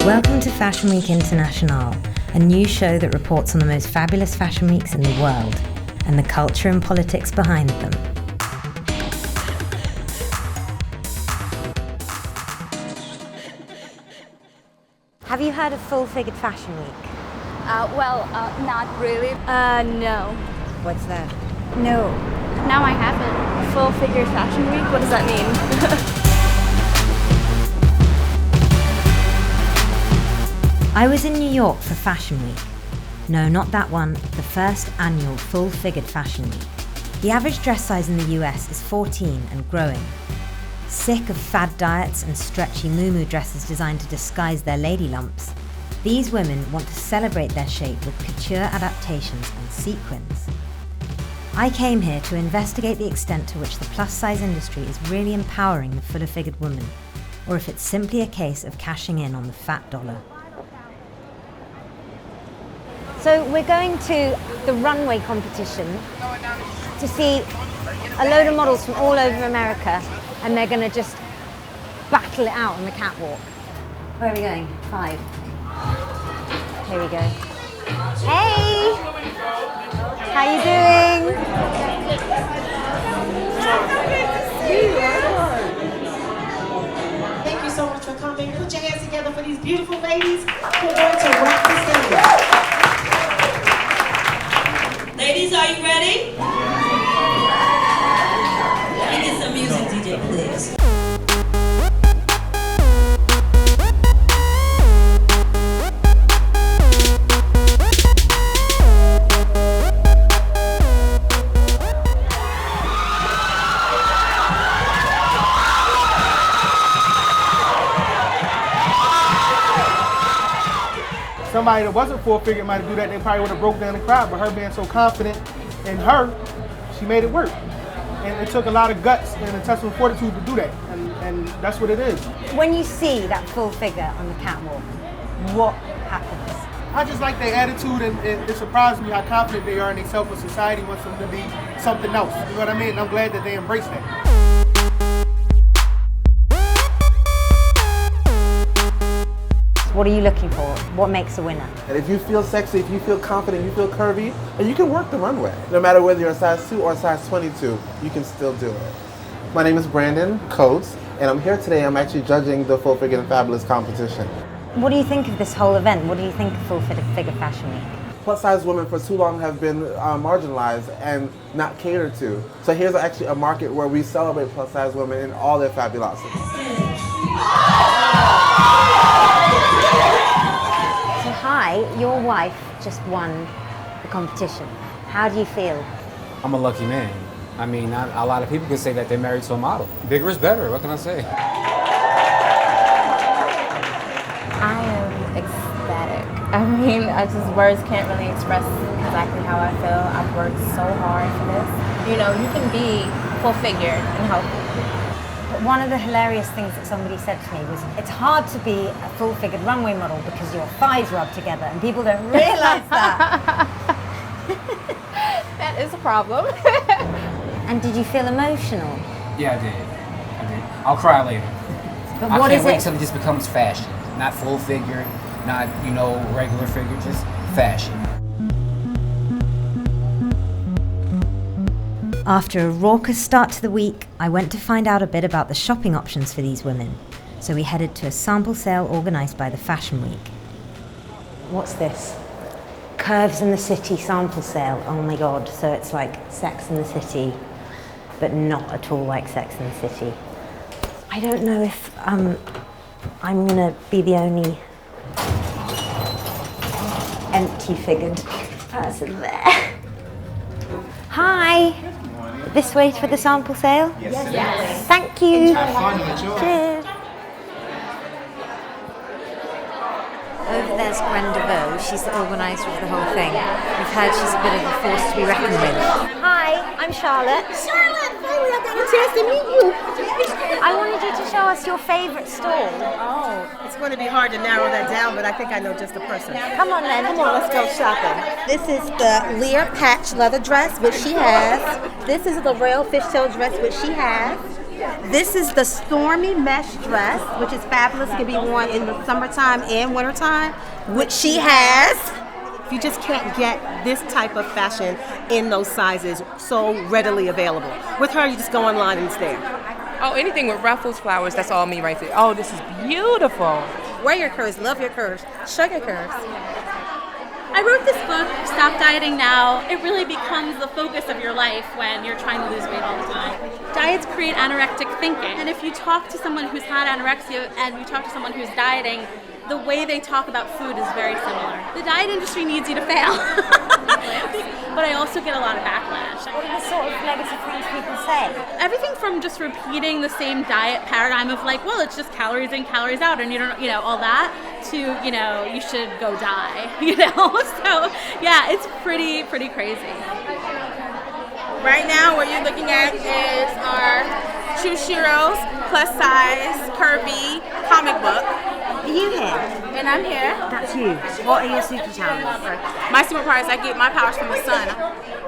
Welcome to Fashion Week Internationale, a new show that reports on the most fabulous fashion weeks in the world and the culture and politics behind them. Have you heard of Full-Figured Fashion Week? Not really. No. What's that? No. Now I haven't. Full figure fashion week? What does that mean? I was in New York for Fashion Week. No, not that one, the first annual Full-Figured Fashion Week. The average dress size in the US is 14 and growing. Sick of fad diets and stretchy muumuu dresses designed to disguise their lady lumps, these women want to celebrate their shape with couture adaptations and sequins. I came here to investigate the extent to which the plus-size industry is really empowering the fuller-figured woman, or if it's simply a case of cashing in on the fat dollar. So we're going to the runway competition to see a load of models from all over America, and they're going to just battle it out on the catwalk. Where are we going? 5. Here we go. Hey! How you doing? Thank you so much for coming. Put your hands together for these beautiful ladies who are going to rock the stage. Ladies, are you ready? Let me get some music, DJ, please. Somebody that wasn't full-figured might have do that, they probably would have broke down and cried, but her being so confident in her, she made it work. And it took a lot of guts and intestinal fortitude to do that, and that's what it is. When you see that full figure on the catwalk, what happens? I just like their attitude, and it surprised me how confident they are in themselves when society wants them to be something else. You know what I mean? And I'm glad that they embrace that. What are you looking for? What makes a winner? And if you feel sexy, if you feel confident, you feel curvy, and you can work the runway. No matter whether you're a size 2 or a size 22, you can still do it. My name is Brandon Coates, and I'm here today. I'm actually judging the Full Figured and Fabulous competition. What do you think of this whole event? What do you think of Full-Figured Fashion Week? Plus size women for too long have been marginalized and not catered to. So here's actually a market where we celebrate plus size women in all their fabulosity. So hi, your wife just won the competition. How do you feel? I'm a lucky man. I mean, a lot of people could say that they're married to a model. Bigger is better, what can I say? I am ecstatic. I mean, words can't really express exactly how I feel. I've worked so hard for this. You know, you can be full-figured and healthy. But one of the hilarious things that somebody said to me was, it's hard to be a full-figured runway model because your thighs rub together, and people don't realize that. That is a problem. And did you feel emotional? Yeah, I did. I'll cry later. But I what can't is wait it? until it just becomes fashion. Not full figure, not, regular figure, just fashion. After a raucous start to the week, I went to find out a bit about the shopping options for these women. So we headed to a sample sale organised by the Fashion Week. What's this? Curves in the City sample sale. Oh my god, so it's like Sex in the City, but not at all like Sex in the City. I don't know if I'm gonna be the only empty-figured person there. Hi! This way for the sample sale? Yes. Thank you. Cheers. Over there's Gwen DeVoe. She's the organiser of the whole thing. We've heard she's a bit of a force to be reckoned with. Hi, I'm Charlotte. Charlotte, finally I got a chance to meet you. I wanted you to show us your favourite stall. Oh, it's going to be hard to narrow that down, but I think I know just the person. Come on then. Come on, let's go shopping. This is the Lear patch leather dress, which she has. This is the Royal fishtail dress, which she has. This is the Stormy mesh dress, which is fabulous. Can be worn in the summertime and wintertime, which she has. You just can't get this type of fashion in those sizes so readily available. With her, you just go online and it's there. Oh, anything with ruffles, flowers, that's all me right there. Oh, this is beautiful. Wear your curves, love your curves, show your curves. I wrote this book, Stop Dieting Now. It really becomes the focus of your life when you're trying to lose weight all the time. Diets create anorectic thinking. And if you talk to someone who's had anorexia and you talk to someone who's dieting, the way they talk about food is very similar. The diet industry needs you to fail. But I also get a lot of backlash. What are the sort of negative things people say? Everything from just repeating the same diet paradigm of like, well, it's just calories in, calories out, and you don't, all that, to, you should go die, So, yeah, it's pretty crazy. Right now, what you're looking at is our Chushiro's plus size, curvy comic book. Are you here? And I'm here. That's you. What are your superpowers? My superpowers, I get my powers from the sun.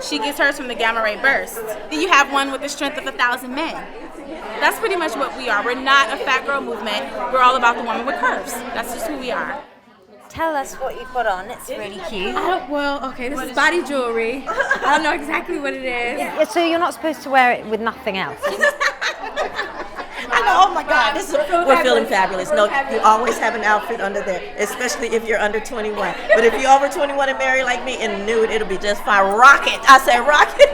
She gets hers from the gamma ray burst. Then you have one with the strength of 1,000 men. That's pretty much what we are. We're not a fat girl movement. We're all about the woman with curves. That's just who we are. Tell us what you've got on. It's really cute. This is body jewelry. I don't know exactly what it is. Yeah, so you're not supposed to wear it with nothing else. I know, oh my God, we're feeling fabulous. No, you always have an outfit under there, especially if you're under 21. But if you're over 21 and married like me in nude, it'll be just fine. Rock it. I said rock it.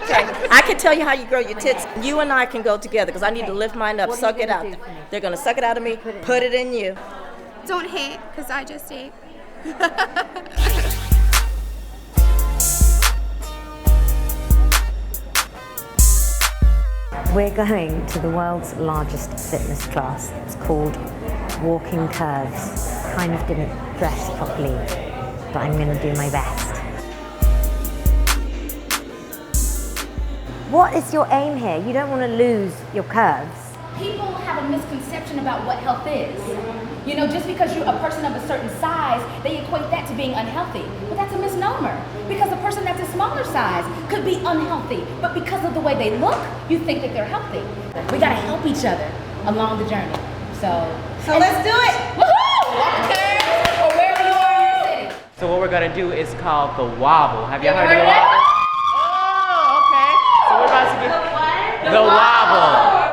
Okay. I can tell you how you grow your tits. You and I can go together because I need to lift mine up, suck it out. They're going to suck it out of me, put it in you. Don't hate, because I just ate. We're going to the world's largest fitness class. It's called Walking Curves. Kind of didn't dress properly, but I'm going to do my best. What is your aim here? You don't want to lose your curves. People have a misconception about what health is. Just because you're a person of a certain size, they equate that to being unhealthy. But that's a misnomer. Because a person that's a smaller size could be unhealthy. But because of the way they look, you think that they're healthy. We gotta help each other along the journey. So let's do it! Woohoo! Okay. Or wherever you are in your city. So what we're gonna do is called the wobble. Have you heard of the wobble? Oh, okay. So we're about to get the wobble.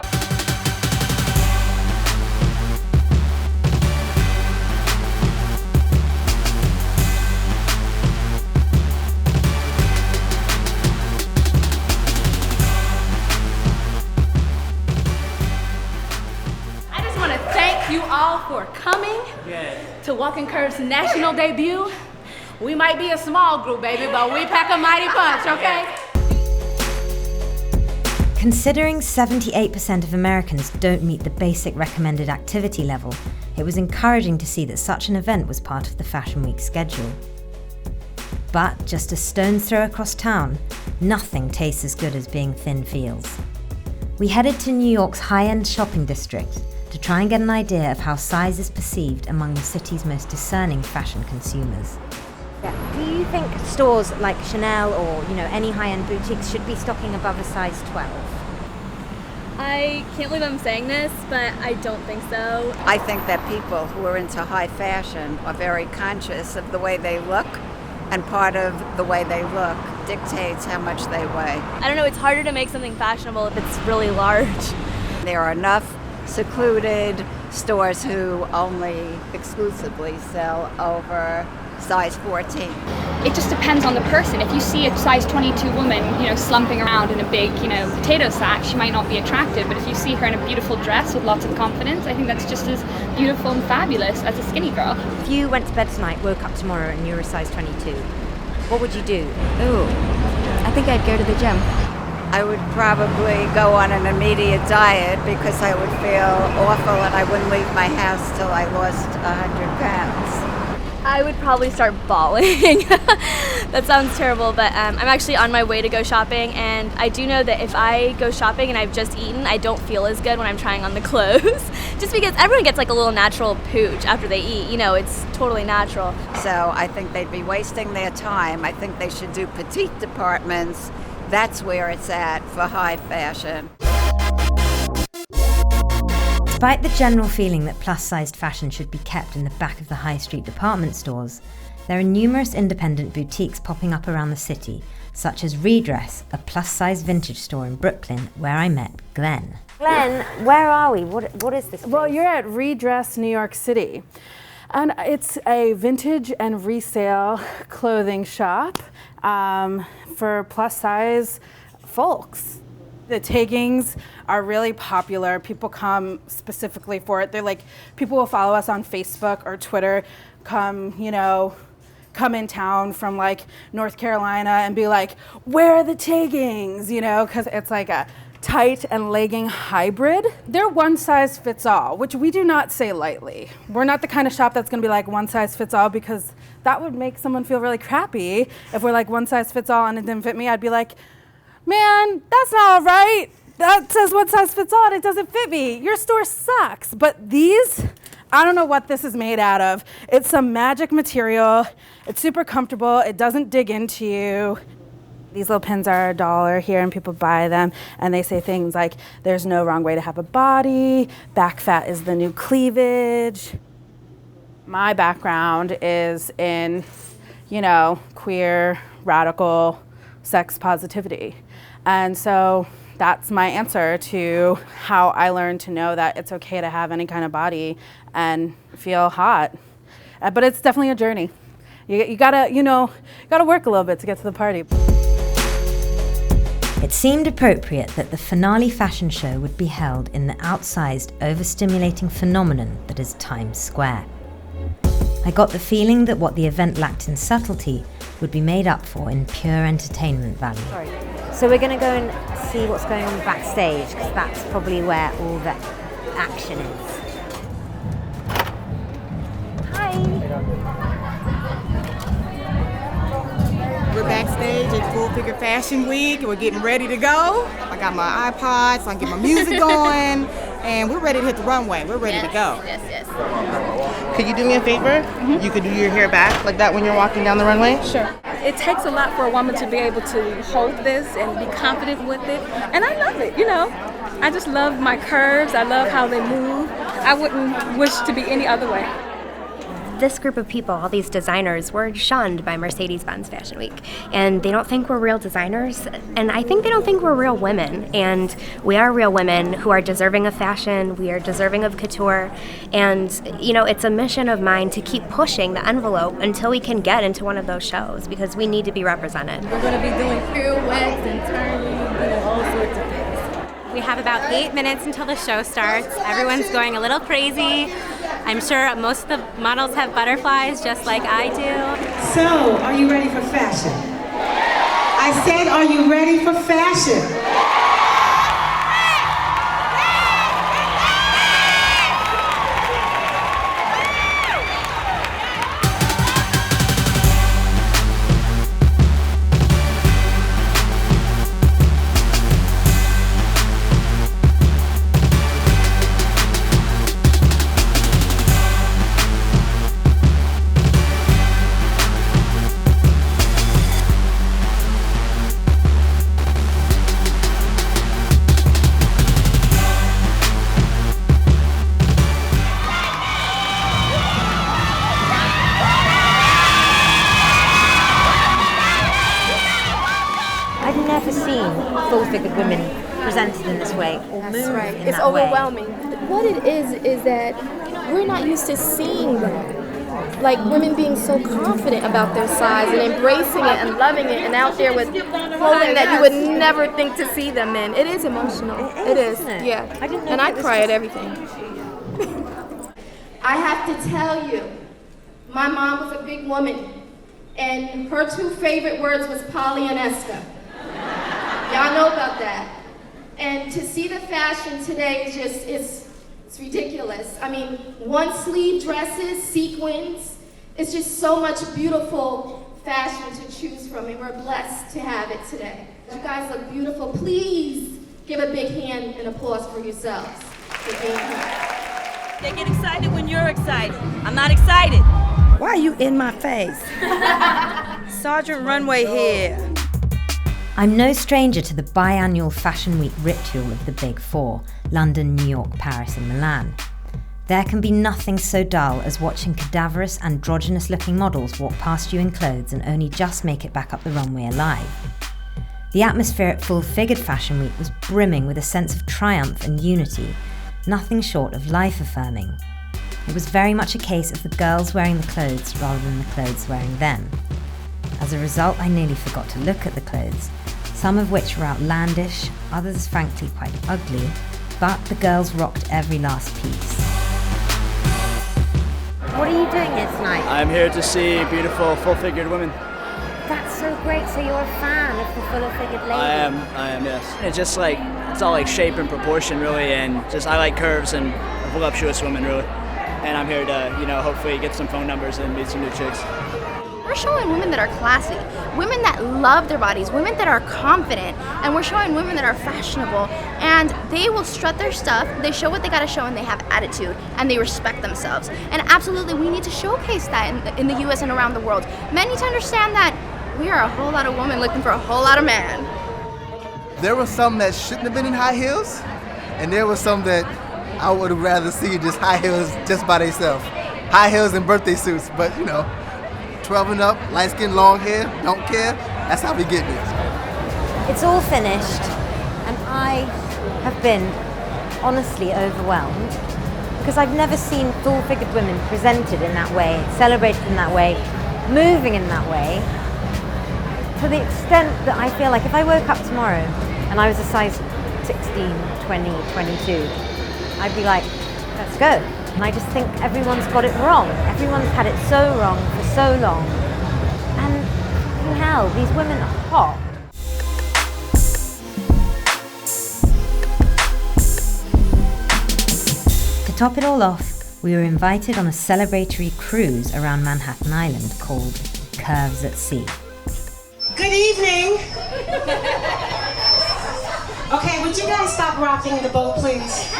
You all for coming to Walking Curves National debut. We might be a small group, baby, but we pack a mighty punch, okay? Considering 78% of Americans don't meet the basic recommended activity level, it was encouraging to see that such an event was part of the Fashion Week schedule. But just a stone's throw across town, nothing tastes as good as being thin feels. We headed to New York's high-end shopping district to try and get an idea of how size is perceived among the city's most discerning fashion consumers. Yeah. Do you think stores like Chanel or any high-end boutiques should be stocking above a size 12? I can't believe I'm saying this, but I don't think so. I think that people who are into high fashion are very conscious of the way they look, and part of the way they look dictates how much they weigh. I don't know, it's harder to make something fashionable if it's really large. There are enough secluded stores who only exclusively sell over size 14. It just depends on the person. If you see a size 22 woman, slumping around in a big, potato sack, she might not be attractive. But if you see her in a beautiful dress with lots of confidence, I think that's just as beautiful and fabulous as a skinny girl. If you went to bed tonight, woke up tomorrow and you were a size 22, what would you do? Ooh, I think I'd go to the gym. I would probably go on an immediate diet because I would feel awful and I wouldn't leave my house till I lost 100 pounds. I would probably start bawling. That sounds terrible, but I'm actually on my way to go shopping, and I do know that if I go shopping and I've just eaten, I don't feel as good when I'm trying on the clothes. Just because everyone gets like a little natural pooch after they eat, it's totally natural. So I think they'd be wasting their time. I think they should do petite departments. That's where it's at for high fashion. Despite the general feeling that plus-sized fashion should be kept in the back of the high street department stores, there are numerous independent boutiques popping up around the city, such as Redress, a plus-size vintage store in Brooklyn, where I met Glenn. Glenn, where are we? What is this place? Well, you're at Redress, New York City. And it's a vintage and resale clothing shop for plus-size folks. The taggings are really popular. People come specifically for it. They're like, people will follow us on Facebook or Twitter, come in town from like North Carolina and be like, where are the taggings? Because it's like a tight and legging hybrid. They're one size fits all, which we do not say lightly. We're not the kind of shop that's gonna be like one size fits all, because that would make someone feel really crappy. If we're like one size fits all and it didn't fit me, I'd be like, man, that's not right. That says one size fits all and it doesn't fit me. Your store sucks. But these, I don't know what this is made out of. It's some magic material. It's super comfortable. It doesn't dig into you. These little pins are $1 here and people buy them and they say things like, there's no wrong way to have a body, back fat is the new cleavage. My background is in, queer, radical sex positivity. And so that's my answer to how I learned to know that it's okay to have any kind of body and feel hot. But it's definitely a journey. You gotta work a little bit to get to the party. It seemed appropriate that the finale fashion show would be held in the outsized, overstimulating phenomenon that is Times Square. I got the feeling that what the event lacked in subtlety would be made up for in pure entertainment value. Sorry. So we're going to go and see what's going on backstage, because that's probably where all the action is. We're backstage at Full Figure Fashion Week, and we're getting ready to go. I got my iPod, so I can get my music going, and we're ready to hit the runway. We're ready to go. Yes. Could you do me a favor? Mm-hmm. You could do your hair back like that when you're walking down the runway? Sure. It takes a lot for a woman to be able to hold this and be confident with it, and I love it, I just love my curves. I love how they move. I wouldn't wish to be any other way. This group of people, all these designers, were shunned by Mercedes-Benz Fashion Week. And they don't think we're real designers. And I think they don't think we're real women. And we are real women who are deserving of fashion. We are deserving of couture. And, it's a mission of mine to keep pushing the envelope until we can get into one of those shows, because we need to be represented. We're going to be doing pirouettes and turning, all sorts of things. We have about 8 minutes until the show starts. Everyone's going a little crazy. I'm sure most of the models have butterflies just like I do. So, are you ready for fashion? I said, are you ready for fashion? Full-figured women presented in this way or moved in that way. It's overwhelming. What it is that we're not used to seeing that. Like women being so confident about their size and embracing it and loving it and out there with clothing that you would never think to see them in. It is emotional. It is. Yeah. And I cry at everything. I have to tell you, my mom was a big woman, and her two favorite words was Polly and Esther. Y'all know about that. And to see the fashion today is just, it's ridiculous. I mean, one sleeve dresses, sequins, it's just so much beautiful fashion to choose from, and we're blessed to have it today. You guys look beautiful. Please give a big hand and applause for yourselves for being here. They get excited when you're excited. I'm not excited. Why are you in my face? Sergeant Runway here. I'm no stranger to the biannual Fashion Week ritual of the Big Four: London, New York, Paris and Milan. There can be nothing so dull as watching cadaverous, androgynous-looking models walk past you in clothes and only just make it back up the runway alive. The atmosphere at Full-Figured Fashion Week was brimming with a sense of triumph and unity, nothing short of life-affirming. It was very much a case of the girls wearing the clothes rather than the clothes wearing them. As a result, I nearly forgot to look at the clothes, some of which were outlandish, others frankly quite ugly, but the girls rocked every last piece. What are you doing here tonight? I'm here to see beautiful full-figured women. That's so great. So you're a fan of the full-figured lady? I am, yes. It's just like, it's all like shape and proportion really, and just I like curves and voluptuous women really. And I'm here to, hopefully get some phone numbers and meet some new chicks. We're showing women that are classy, women that love their bodies, women that are confident, and we're showing women that are fashionable, and they will strut their stuff, they show what they gotta show, and they have attitude, and they respect themselves. And absolutely, we need to showcase that in the US and around the world. Men need to understand that we are a whole lot of women looking for a whole lot of men. There were some that shouldn't have been in high heels, and there were some that I would have rather see just high heels just by themselves. High heels and birthday suits, but 12 and up, light skin, long hair, don't care. That's how we get this. It's all finished, and I have been honestly overwhelmed because I've never seen full-figured women presented in that way, celebrated in that way, moving in that way, to the extent that I feel like if I woke up tomorrow and I was a size 16, 20, 22, I'd be like, let's go. And I just think everyone's got it wrong. Everyone's had it so wrong for so long. And hell, these women are hot. To top it all off, we were invited on a celebratory cruise around Manhattan Island called Curves at Sea. Good evening. Okay, would you guys stop rocking the boat, please?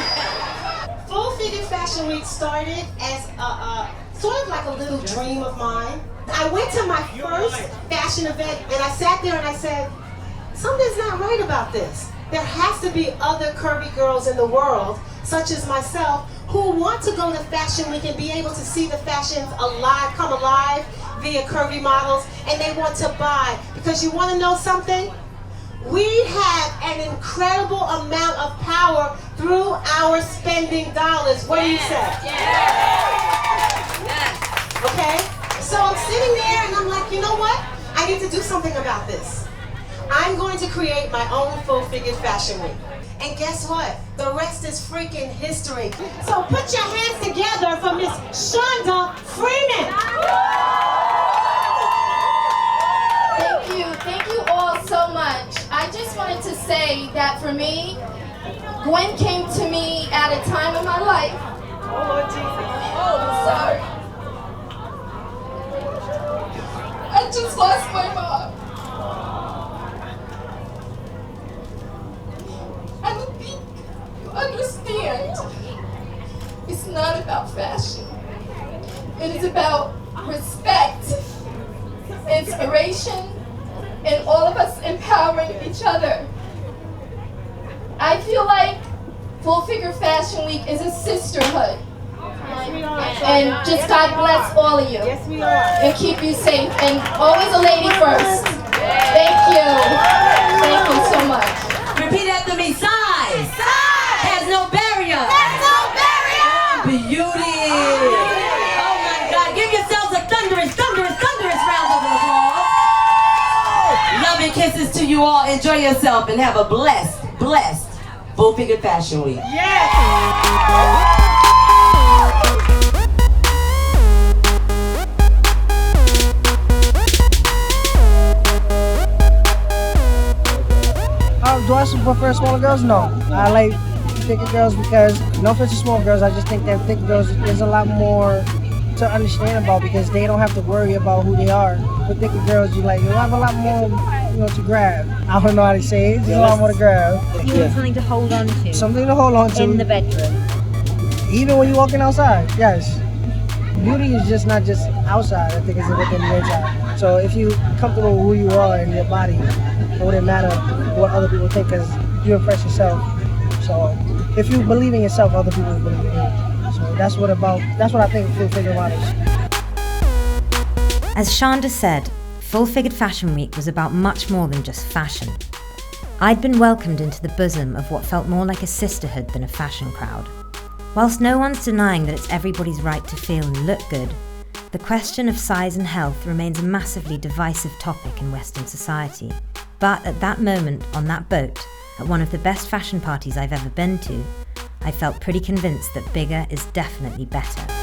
Full-Figured Fashion Week started as sort of like a little dream of mine. I went to my first fashion event and I sat there and I said, something's not right about this. There has to be other curvy girls in the world, such as myself, who want to go to Fashion Week and be able to see the fashions alive, come alive via curvy models, and they want to buy. Because you want to know something? We have an incredible amount of power through our spending dollars. What do you say? Okay? So I'm sitting there and I'm like, you know what? I need to do something about this. I'm going to create my own Full-Figured Fashion Week. And guess what? The rest is freaking history. So put your hands together for Miss Shonda Freeman. Thank you all so much. I just wanted to say that for me, Gwen came to me at a time in my life. Oh, Lord Jesus. Oh, I'm sorry. I just lost my mom. I don't think you understand. It's not about fashion. It is about respect, inspiration, and all of us empowering each other. I feel like Full-Figured Fashion Week is a sisterhood. And just God bless all of you. Yes, we are. And keep you safe. And always a lady first. Thank you. Thank you so much. Repeat after me. Size has no barrier. There's no barrier. Beauty. Oh my God. Give yourselves a thunderous round of applause. Love and kisses to you all. Enjoy yourself and have a blessed Full-Figured Fashion Week. Yes. Do I prefer smaller girls? No. I like thicker girls because, no offense to small girls, I just think that thicker girls, there's a lot more to understand about because they don't have to worry about who they are. With thicker girls, you have a lot more, to grab. I don't know how to say it. There's a lot more to grab. You want something to hold on to. Something to hold on to. In the bedroom. Even when you're walking outside, yes. Beauty is just not just outside, I think it's within the inside. So if you're comfortable with who you are and your body, It wouldn't matter what other people think because you impress yourself. So if you believe in yourself, other people will believe in you. So that's what I think full-figure models. As Shonda said, Full Figured Fashion Week was about much more than just fashion. I'd been welcomed into the bosom of what felt more like a sisterhood than a fashion crowd. Whilst no one's denying that it's everybody's right to feel and look good, the question of size and health remains a massively divisive topic in Western society. But at that moment, on that boat, at one of the best fashion parties I've ever been to, I felt pretty convinced that bigger is definitely better.